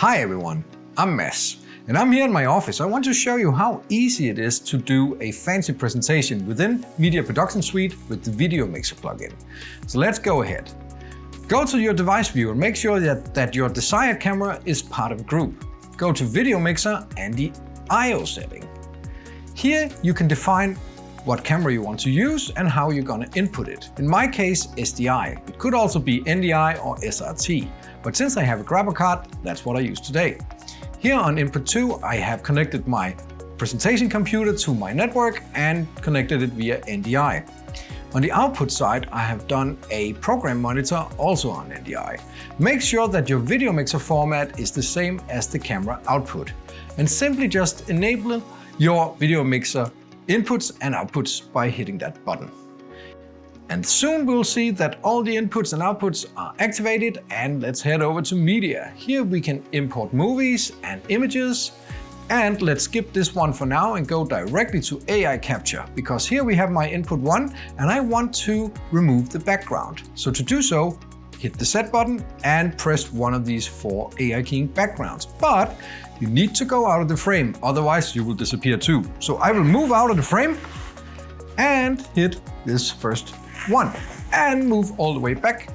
Hi everyone, I'm Mads, and I'm here in my office. I want to show you how easy it is to do a fancy presentation within Media Production Suite with the Video Mixer plugin. So let's go ahead. Go to your device view and make sure that your desired camera is part of a group. Go to Video Mixer and the I/O setting. Here you can define what camera you want to use and how you're going to input it. In my case, SDI. It could also be NDI or SRT, but since I have a grabber card, that's what I use today. Here on input 2, I have connected my presentation computer to my network and connected it via NDI. On the output side, I have done a program monitor also on NDI. Make sure that your video mixer format is the same as the camera output, and simply just enable your video mixer inputs and outputs by hitting that button. And soon we'll see that all the inputs and outputs are activated, and let's head over to media. Here we can import movies and images, and let's skip this one for now and go directly to AI capture, because here we have my input 1 and I want to remove the background. So to do so, hit the set button and press one of these 4 AI keying backgrounds. But you need to go out of the frame, otherwise you will disappear too. So I will move out of the frame and hit this first one and move all the way back.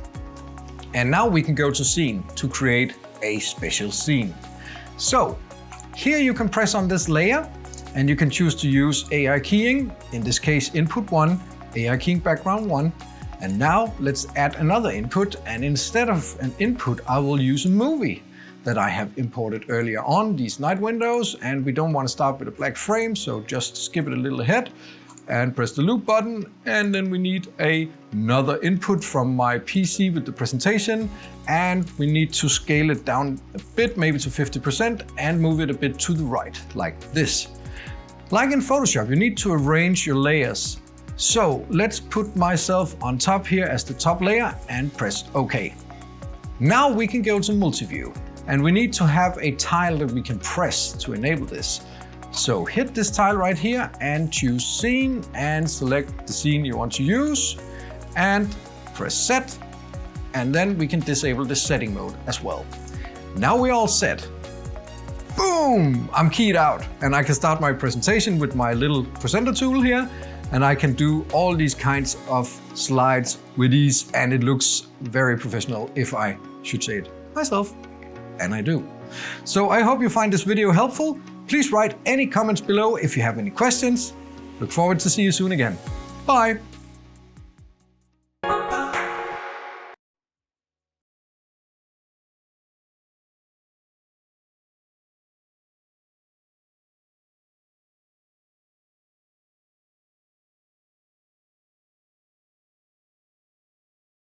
And now we can go to scene to create a special scene. So here you can press on this layer and you can choose to use AI keying, in this case input 1, AI keying background 1. And now let's add another input, and instead of an input I will use a movie that I have imported earlier on, these night windows, and we don't want to start with a black frame, so just skip it a little ahead and press the loop button, and then we need another input from my PC with the presentation, and we need to scale it down a bit, maybe to 50%, and move it a bit to the right, like this. Like in Photoshop, you need to arrange your layers. So let's put myself on top here as the top layer and press OK. Now we can go to multi-view, and we need to have a tile that we can press to enable this. So hit this tile right here and choose scene and select the scene you want to use and press set, and then we can disable the setting mode as well. Now we're all set. Boom! I'm keyed out and I can start my presentation with my little presenter tool here, and I can do all these kinds of slides with ease, and it looks very professional if I should say it myself, and I do. So I hope you find this video helpful. Please write any comments below if you have any questions. Look forward to see you soon again. Bye!